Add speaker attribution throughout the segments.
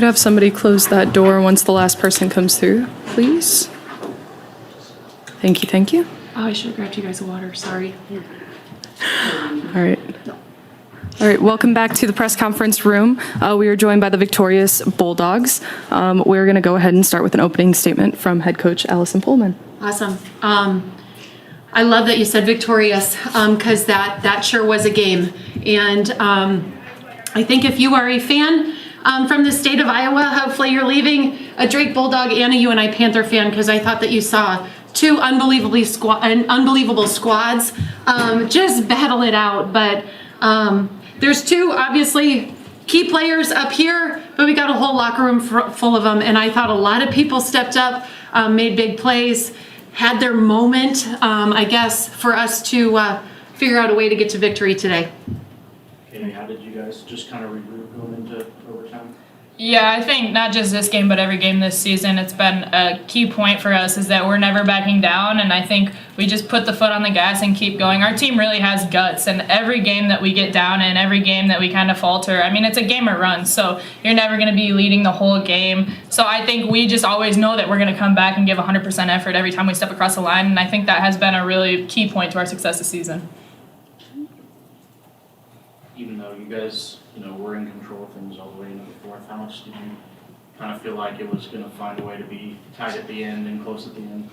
Speaker 1: could have somebody close that door once the last person comes through, please. Thank you, thank you.
Speaker 2: Oh, I should have grabbed you guys a water, sorry.
Speaker 1: All right. All right, welcome back to the press conference room. We are joined by the victorious Bulldogs. We're going to go ahead and start with an opening statement from head coach Allison Pullman.
Speaker 2: Awesome. I love that you said victorious because that sure was a game. And I think if you are a fan from the state of Iowa, hopefully you're leaving a Drake Bulldog and a UNI Panther fan because I thought that you saw two unbelievable squads just battle it out. But there's two obviously key players up here, but we got a whole locker room full of them. And I thought a lot of people stepped up, made big plays, had their moment, I guess, for us to figure out a way to get to victory today.
Speaker 3: Okay, how did you guys just kind of regroup going into overtime?
Speaker 4: Yeah, I think not just this game, but every game this season, it's been a key point for us is that we're never backing down, and I think we just put the foot on the gas and keep going. Our team really has guts, and every game that we get down in, every game that we kind of falter, I mean, it's a game of runs, so you're never going to be leading the whole game. So I think we just always know that we're going to come back and give 100% effort every time we step across the line, and I think that has been a really key point to our success this season.
Speaker 3: Even though you guys, were in control of things all the way into the fourth, how much did you kind of feel like it was going to find a way to be tight at the end and close at the end?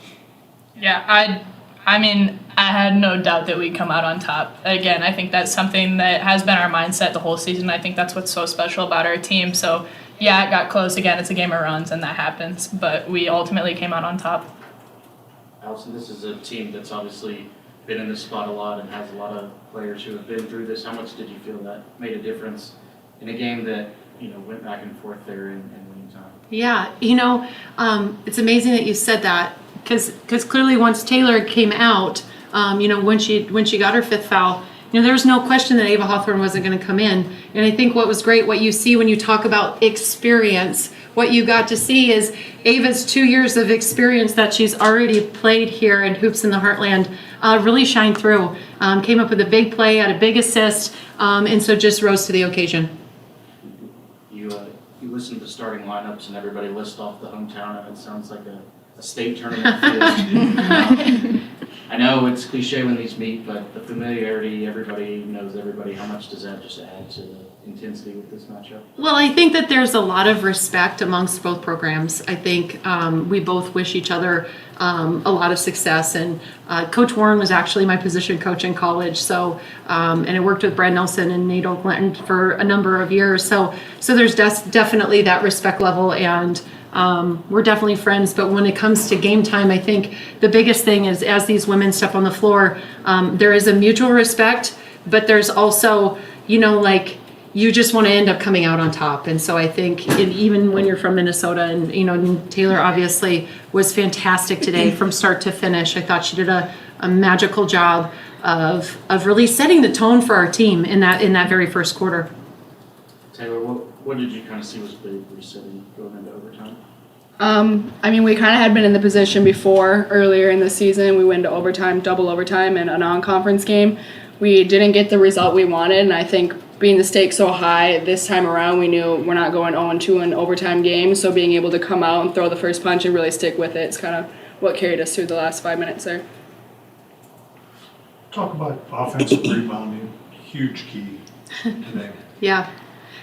Speaker 4: Yeah, I mean, I had no doubt that we'd come out on top. Again, I think that's something that has been our mindset the whole season. I think that's what's so special about our team. So, yeah, it got close. Again, it's a game of runs, and that happens. But we ultimately came out on top.
Speaker 3: Allison, this is a team that's obviously been in this spot a lot and has a lot of players who have been through this. How much did you feel that made a difference in a game that, went back and forth there in winning time?
Speaker 2: Yeah, it's amazing that you said that because clearly once Taylor came out, when she got her fifth foul, there was no question that Ava Hawthorne wasn't going to come in. And I think what was great, what you see when you talk about experience, what you got to see is Ava's 2 years of experience that she's already played here in Hoops in the Heartland really shined through. Came up with a big play, had a big assist, and so just rose to the occasion.
Speaker 3: You listen to starting lineups and everybody lists off the hometown and it sounds like a state tournament field. I know it's cliche when these meet, but the familiarity, everybody knows everybody. How much does that just add to the intensity with this matchup?
Speaker 2: Well, I think that there's a lot of respect amongst both programs. I think we both wish each other a lot of success. And Coach Warren was actually my position coach in college. So, and I worked with Brad Nelson and Nate Oakland for a number of years. So there's definitely that respect level, and we're definitely friends. But when it comes to game time, I think the biggest thing is as these women step on the floor, there is a mutual respect, but there's also, you just want to end up coming out on top. And so I think even when you're from Minnesota and Taylor obviously was fantastic today from start to finish. I thought she did a magical job of really setting the tone for our team in that very first quarter.
Speaker 3: Taylor, what did you kind of see was big resetting going into overtime?
Speaker 5: I mean, we kind of had been in the position before earlier in the season. We went to overtime, double overtime in a non-conference game. We didn't get the result we wanted, and I think being the stakes so high this time around, we knew we're not going 0-2 in overtime games, so being able to come out and throw the first punch and really stick with it is kind of what carried us through the last 5 minutes there.
Speaker 6: Talk about offensive rebounding, huge key today.
Speaker 2: Yeah.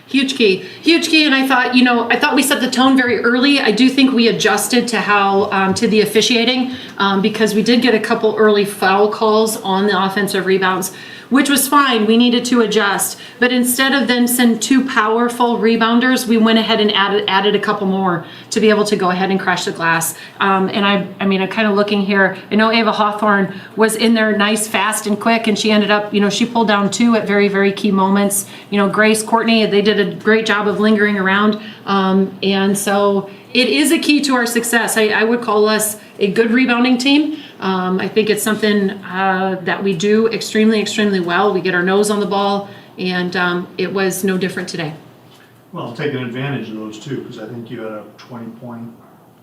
Speaker 2: Huge key, and I thought we set the tone very early. I do think we adjusted to how to the officiating because we did get a couple early foul calls on the offensive rebounds, which was fine. We needed to adjust, but instead of then send two powerful rebounders, we went ahead and added a couple more to be able to go ahead and crash the glass. And I'm kind of looking here. I know Ava Hawthorne was in there nice, fast, and quick, and she ended up, she pulled down two at very, very key moments. Grace, Courtney, they did a great job of lingering around. And so it is a key to our success. I would call us a good rebounding team. I think it's something that we do extremely, extremely well. We get our nose on the ball, and it was no different today.
Speaker 6: Well, taking advantage of those too, because I think you had a 20-point.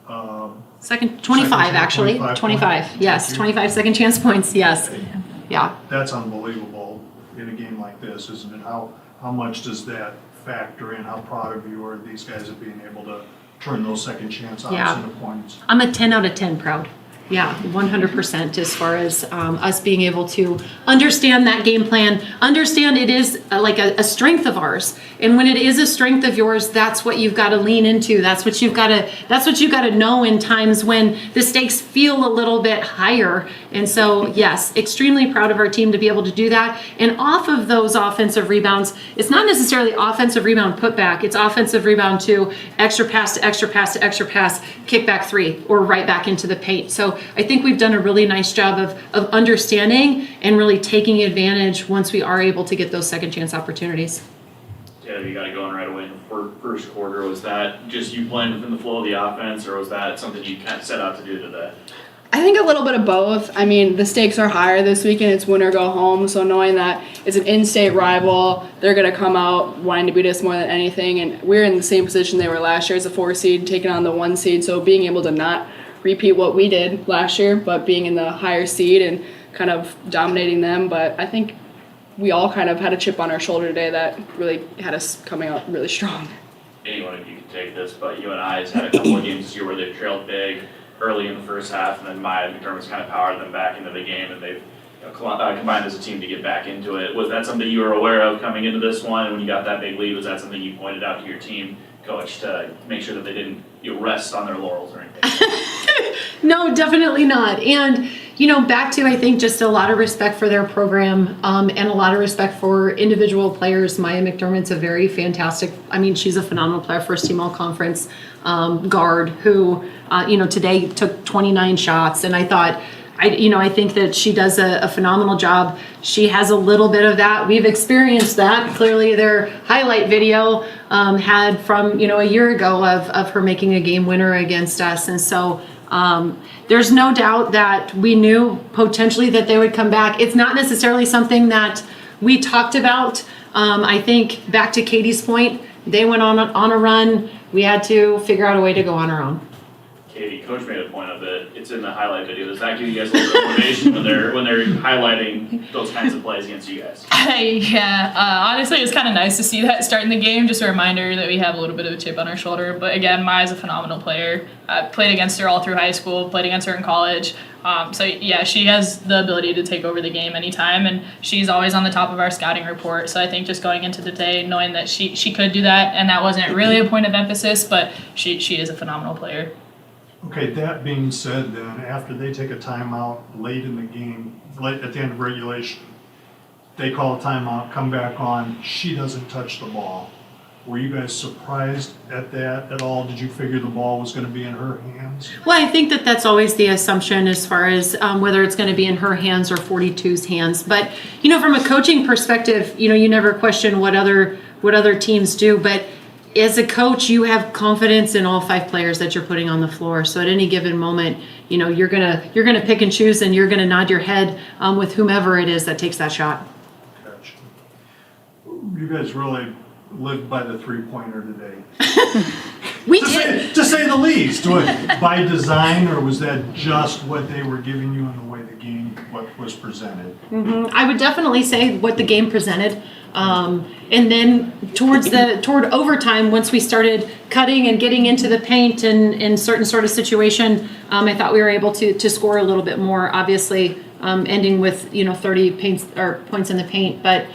Speaker 2: 25 actually. 25. Yes, 25 second chance points. Yes. Yeah.
Speaker 6: That's unbelievable in a game like this, isn't it? How much does that factor in? How proud of you are these guys of being able to turn those second chance outs
Speaker 2: Yeah.
Speaker 6: into points?
Speaker 2: I'm a 10 out of 10 proud. Yeah, 100% as far as us being able to understand that game plan, understand it is like a strength of ours. And when it is a strength of yours, that's what you've got to lean into. That's what you've got to know in times when the stakes feel a little bit higher. And so, yes, extremely proud of our team to be able to do that. And off of those offensive rebounds, it's not necessarily offensive rebound putback. It's offensive rebound to extra pass to extra pass to extra pass, kick back three, or right back into the paint. So I think we've done a really nice job of understanding and really taking advantage once we are able to get those second chance opportunities.
Speaker 7: Yeah, you got it going right away in the first quarter. Was that just you playing within the flow of the offense, or was that something you kind of set out to do today?
Speaker 5: I think a little bit of both. I mean, the stakes are higher this weekend. It's win or go home. So knowing that it's an in-state rival, they're going to come out wanting to beat us more than anything. And we're in the same position they were last year as a 4 seed, taking on the 1 seed. So being able to not repeat what we did last year, but being in the higher seed and kind of dominating them. But I think we all kind of had a chip on our shoulder today that really had us coming out really strong.
Speaker 7: Anyone of you can take this, but UNI has had a couple of games this year where they've trailed big early in the first half, and then Maya McDermott's kind of powered them back into the game, and they've combined as a team to get back into it. Was that something you were aware of coming into this one, and when you got that big lead, was that something you pointed out to your team coach to make sure that they didn't rest on their laurels or anything?
Speaker 2: No, definitely not. And, back to, I think, just a lot of respect for their program and a lot of respect for individual players. Maya McDermott's a very fantastic, she's a phenomenal player, first team all conference guard who, today took 29 shots. And I thought, I think that she does a phenomenal job. She has a little bit of that. We've experienced that. Clearly their highlight video had from, a year ago of her making a game winner against us. And so there's no doubt that we knew potentially that they would come back. It's not necessarily something that we talked about. I think back to Katie's point, they went on a run. We had to figure out a way to go on our own.
Speaker 7: Katie, coach made a point of it. It's in the highlight video. Does that give you guys a little bit of motivation when they're highlighting those kinds of plays against you guys?
Speaker 4: Honestly, it's kind of nice to see that starting the game. Just a reminder that we have a little bit of a chip on our shoulder. But again, Maya's a phenomenal player. Played against her all through high school, played against her in college. She has the ability to take over the game anytime, and she's always on the top of our scouting report. So I think just going into the day, knowing that she could do that, and that wasn't really a point of emphasis, but she is a phenomenal player.
Speaker 6: Okay, that being said then, after they take a timeout late in the game, late at the end of regulation, they call a timeout, come back on, she doesn't touch the ball. Were you guys surprised at that at all? Did you figure the ball was going to be in her hands?
Speaker 2: Well, I think that that's always the assumption as far as whether it's going to be in her hands or 42's hands. But, from a coaching perspective, you never question what other teams do. But as a coach, you have confidence in all 5 players that you're putting on the floor. So at any given moment, you're gonna pick and choose, and you're gonna nod your head with whomever it is that takes that shot.
Speaker 6: Gotcha. You guys really lived by the three-pointer today.
Speaker 2: We did.
Speaker 6: To say the least. By design, or was that just what they were giving you in the way the game what was presented?
Speaker 2: I would definitely say what the game presented. And then toward overtime, once we started cutting and getting into the paint and in certain sort of situation, I thought we were able to score a little bit more, obviously, ending with, 30 points in the paint, but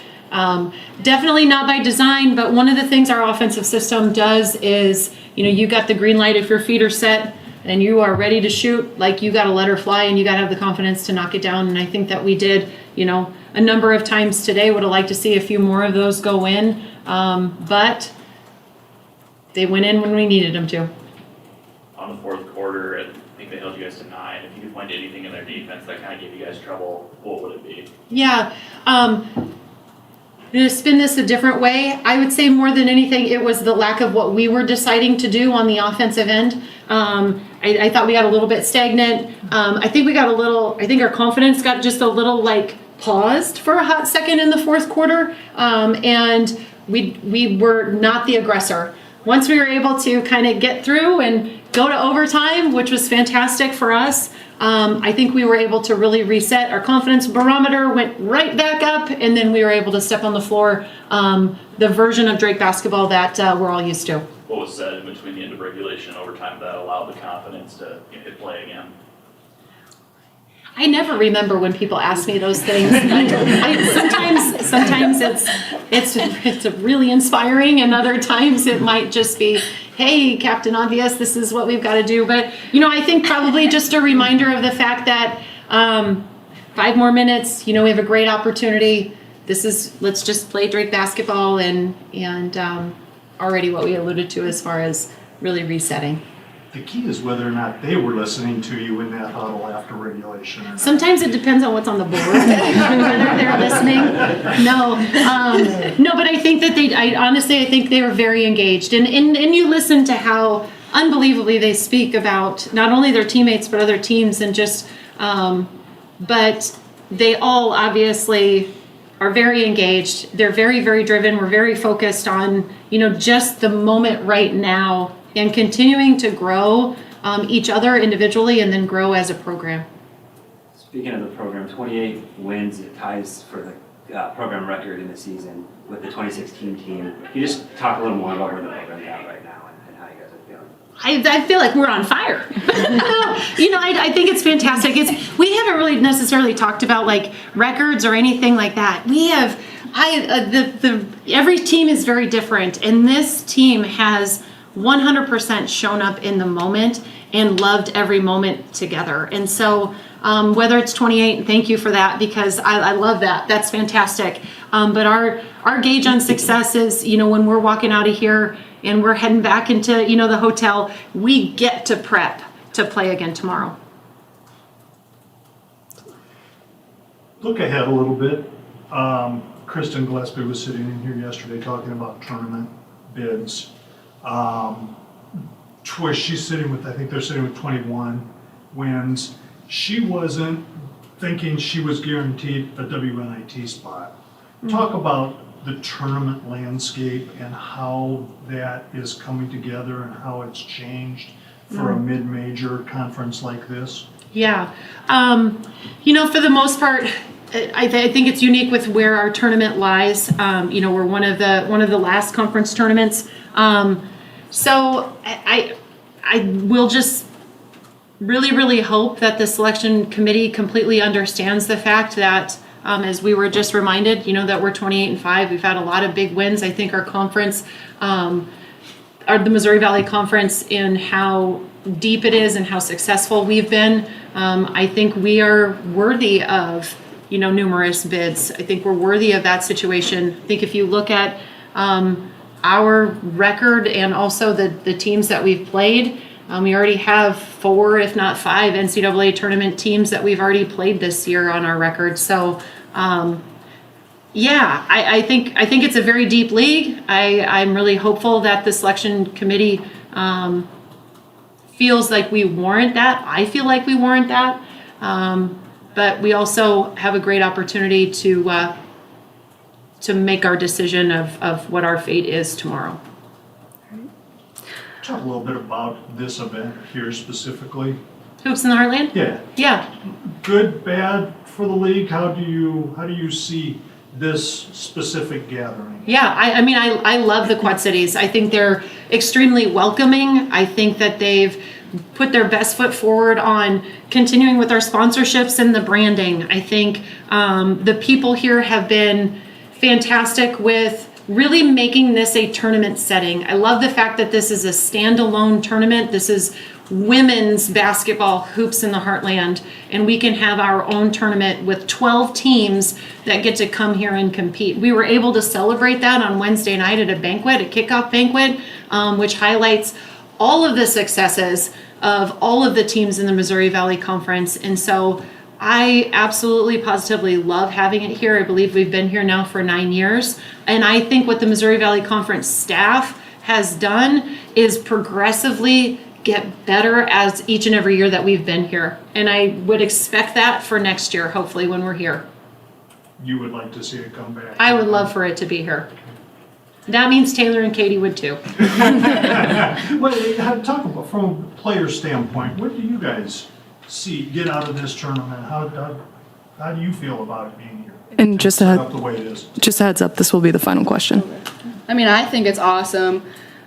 Speaker 2: definitely not by design. But one of the things our offensive system does is, you got the green light if your feet are set and you are ready to shoot, like you got to let her fly and you got to have the confidence to knock it down. And I think that we did, a number of times today. Would have liked to see a few more of those go in, but they went in when we needed them to.
Speaker 7: On the fourth quarter, I think they held you guys to 9. If you could point to anything in their defense that kind of gave you guys trouble, what would it be?
Speaker 2: Yeah. To spin this a different way, I would say more than anything, it was the lack of what we were deciding to do on the offensive end. I thought we got a little bit stagnant. I think our confidence got just a little paused for a hot second in the fourth quarter. And we were not the aggressor. once we were able to kind of get through and go to overtime, which was fantastic for us, I think we were able to really reset. Our confidence barometer went right back up, and then we were able to step on the floor, the version of Drake basketball that we're all used to.
Speaker 7: What was said in between the end of regulation and overtime that allowed the confidence to hit play again?
Speaker 2: I never remember when people ask me those things. Sometimes it's really inspiring, and other times it might just be, hey, Captain Obvious, this is what we've got to do. But I think probably just a reminder of the fact that 5 more minutes. We have a great opportunity. Let's just play Drake basketball, and already what we alluded to as far as really resetting.
Speaker 6: The key is whether or not they were listening to you in that huddle after regulation. Or not.
Speaker 2: Sometimes it depends on what's on the board, whether they're listening. No, but I think that I think they were very engaged. And you listen to how unbelievably they speak about not only their teammates, but other teams, and just, but they all obviously are very engaged. They're very, very driven. We're very focused on, just the moment right now, and continuing to grow each other individually and then grow as a program.
Speaker 8: Speaking of the program, 28 wins, it ties for the program record in the season with the 2016 team. Can you just talk a little more about where the program's at right now and how you guys are feeling?
Speaker 2: I feel like we're on fire. I think it's fantastic. We haven't really necessarily talked about like records or anything like that. We have, every team is very different, and this team has 100% shown up in the moment and loved every moment together. And so whether it's 28, and thank you for that, because I love that. That's fantastic. But our gauge on success is, when we're walking out of here and we're heading back into, the hotel, we get to prep to play again tomorrow.
Speaker 6: Look ahead a little bit. Kristen Gillespie was sitting in here yesterday talking about tournament bids. She's sitting with, I think they're sitting with 21 wins. She wasn't thinking she was guaranteed a WNIT spot. Talk about the tournament landscape and how that is coming together and how it's changed for a mid-major conference like this.
Speaker 2: Yeah. For the most part, I think it's unique with where our tournament lies. We're one of the last conference tournaments. So I will just really, really hope that the selection committee completely understands the fact that, as we were just reminded, that we're 28-5. We've had a lot of big wins. I think our conference, the Missouri Valley Conference, in how deep it is and how successful we've been. I think we are worthy of, numerous bids. I think we're worthy of that situation. I think if you look at our record and also the teams that we've played, we already have 4, if not 5 NCAA tournament teams that we've already played this year on our record. So, I think it's a very deep league. I'm really hopeful that the selection committee feels like we warrant that. I feel like we warrant that. But we also have a great opportunity to make our decision of what our fate is tomorrow.
Speaker 6: Talk a little bit about this event here specifically.
Speaker 2: Hoops in the Heartland?
Speaker 6: Yeah.
Speaker 2: Yeah.
Speaker 6: Good, bad for the league? How do you see this specific gathering?
Speaker 2: Yeah, I love the Quad Cities. I think they're extremely welcoming. I think that they've put their best foot forward on continuing with our sponsorships and the branding. I think the people here have been fantastic with really making this a tournament setting. I love the fact that this is a standalone tournament. This is women's basketball hoops in the Heartland, and we can have our own tournament with 12 teams that get to come here and compete. We were able to celebrate that on Wednesday night at a banquet, a kickoff banquet, which highlights all of the successes of all of the teams in the Missouri Valley Conference. And so I absolutely positively love having it here. I believe we've been here now for 9 years. And I think what the Missouri Valley Conference staff has done is progressively get better as each and every year that we've been here. And I would expect that for next year, hopefully, when we're here.
Speaker 6: You would like to see it come back?
Speaker 2: I would love for it to be here. That means Taylor and Katie would too.
Speaker 6: Well, talk about, from a player standpoint, what do you guys get out of this tournament? How do you feel about it being here?
Speaker 1: And just
Speaker 6: Set
Speaker 1: a,
Speaker 6: up the way it is.
Speaker 1: just a heads up, this will be the final question.
Speaker 5: I mean, I think it's awesome.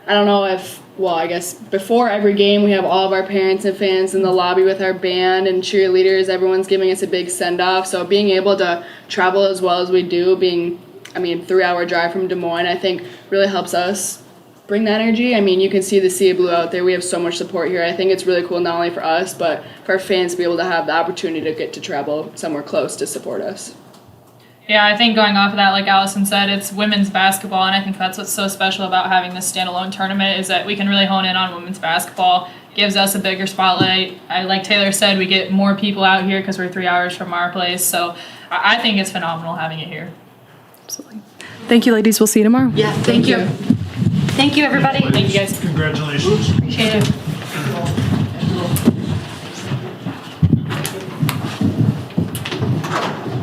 Speaker 5: I don't know if, well, I guess before every game we have all of our parents and fans in the lobby with our band and cheerleaders. Everyone's giving us a big send-off. So being able to travel as well as we do, being, 3-hour drive from Des Moines, I think really helps us bring that energy. I mean, you can see the sea of blue out there. We have so much support here. I think it's really cool not only for us, but for our fans to be able to have the opportunity to get to travel somewhere close to support us.
Speaker 4: Yeah, I think going off of that, like Allison said, it's women's basketball, and I think that's what's so special about having this standalone tournament is that we can really hone in on women's basketball. Gives us a bigger spotlight. Like Taylor said, we get more people out here because we're 3 hours from our place. So I think it's phenomenal having it here.
Speaker 1: Absolutely. Thank you, ladies. We'll see you tomorrow.
Speaker 2: Yeah, thank you. Thank you, everybody.
Speaker 4: Thank you, guys.
Speaker 6: Congratulations.
Speaker 2: Appreciate it.